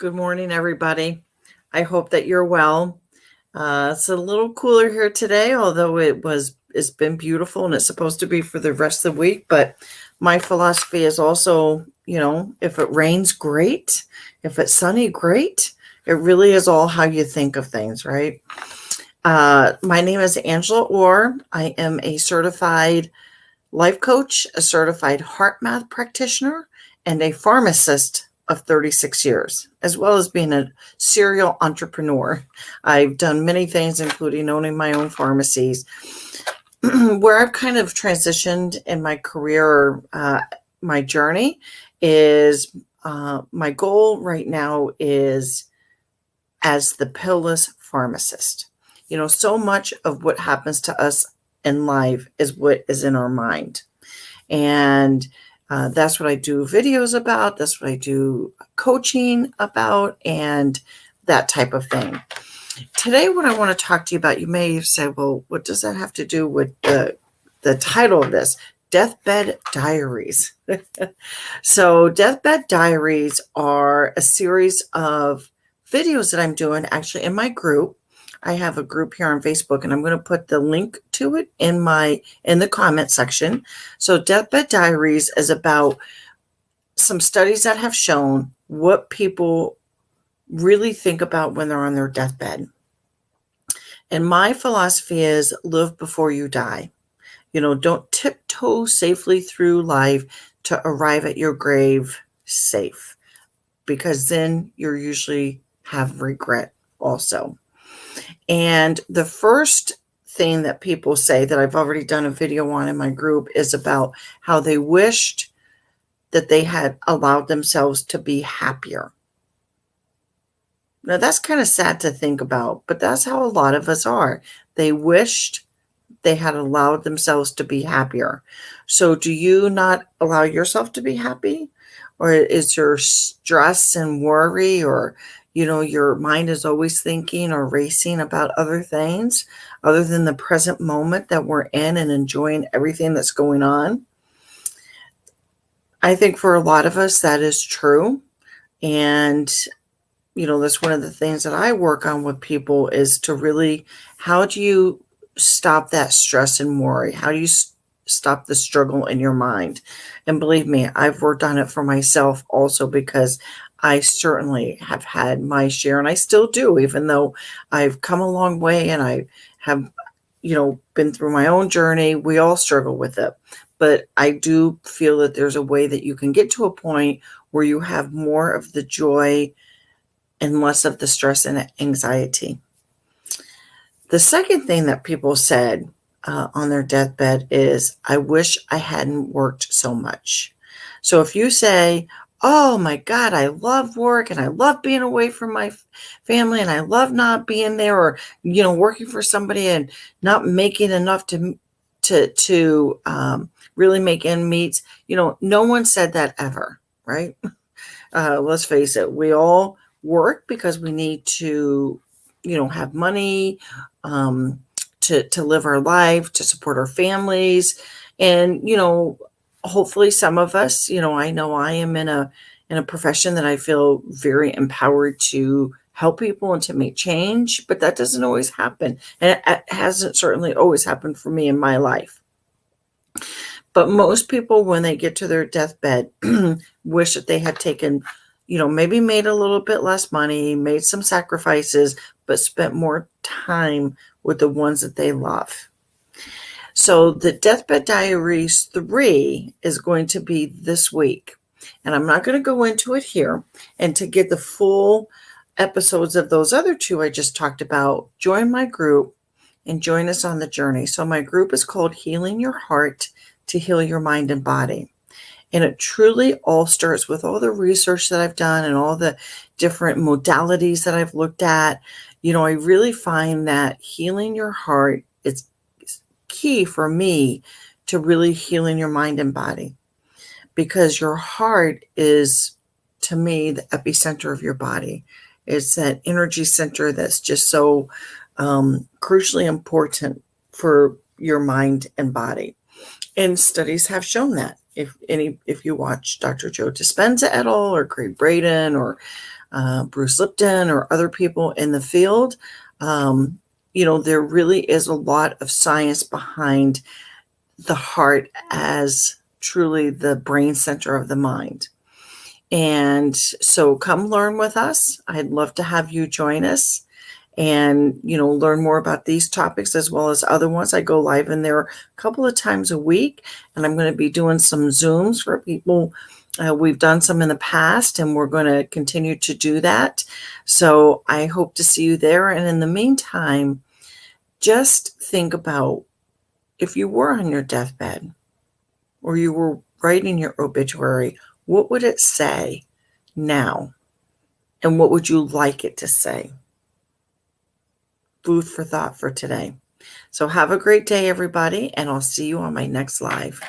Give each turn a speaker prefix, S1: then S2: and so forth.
S1: Good morning, everybody. I hope that you're well. It's a little cooler here today, although it's been beautiful and it's supposed to be for the rest of the week. But my philosophy is also, if it rains, great. If it's sunny, great. It really is all how you think of things, right? My name is Angela Orr. I am a certified life coach, a certified heart math practitioner, and a pharmacist of 36 years, as well as being a serial entrepreneur. I've done many things, including owning my own pharmacies. Where I've kind of transitioned in my career, my journey is my goal right now is as the pillless pharmacist. So much of what happens to us in life is what is in our mind. And that's what I do videos about. That's what I do coaching about and that type of thing. Today, what I want to talk to you about, you may have said, well, what does that have to do with the title of this? Deathbed Diaries. So Deathbed Diaries are a series of videos that I'm doing actually in my group. I have a group here on Facebook, and I'm going to put the link to it in the comment section. So Deathbed Diaries is about some studies that have shown what people really think about when they're on their deathbed. And my philosophy is live before you die. Don't tiptoe safely through life to arrive at your grave safe, because then you usually have regret also. And the first thing that people say that I've already done a video on in my group is about how they wished that they had allowed themselves to be happier. Now, that's kind of sad to think about, but that's how a lot of us are. They wished they had allowed themselves to be happier. So do you not allow yourself to be happy? Or is there stress and worry, or your mind is always thinking or racing about other things other than the present moment that we're in and enjoying everything that's going on? I think for a lot of us that is true. And, that's one of the things that I work on with people is to really, how do you stop that stress and worry? How do you stop the struggle in your mind? And believe me, I've worked on it for myself also, because I certainly have had my share, and I still do, even though I've come a long way and I have, been through my own journey. We all struggle with it. But I do feel that there's a way that you can get to a point where you have more of the joy and less of the stress and anxiety. The second thing that people said on their deathbed is, I wish I hadn't worked so much. So if you say, oh my God, I love work and I love being away from my family and I love not being there, or, working for somebody and not making enough to really make ends meet. No one said that ever, right? Let's face it. We all work because we need to, have money, to live our life, to support our families. And, hopefully some of us, I know I am in a profession that I feel very empowered to help people and to make change, but that doesn't always happen. And it hasn't certainly always happened for me in my life. But most people, when they get to their deathbed, wish that they had taken, maybe made a little bit less money, made some sacrifices, but spent more time with the ones that they love. So the Deathbed Diaries 3 is going to be this week. And I'm not going to go into it here. And to get the full episodes of those other two I just talked about, join my group and join us on the journey. So my group is called Healing Your Heart to Heal Your Mind and Body. And it truly all starts with all the research that I've done and all the different modalities that I've looked at. I really find that healing your heart is key for me to really healing your mind and body, because your heart is, to me, the epicenter of your body. It's that energy center that's just so crucially important for your mind and body. And studies have shown that. If you watch Dr. Joe Dispenza et al. Or Craig Braden or Bruce Lipton or other people in the field. There really is a lot of science behind the heart as truly the brain center of the mind. And so come learn with us. I'd love to have you join us and, learn more about these topics as well as other ones. I go live in there a couple of times a week, and I'm going to be doing some Zooms for people. We've done some in the past, and we're going to continue to do that. So I hope to see you there. And in the meantime, just think about if you were on your deathbed or you were writing your obituary, what would it say now? And what would you like it to say? Food for thought for today. So have a great day, everybody, and I'll see you on my next live.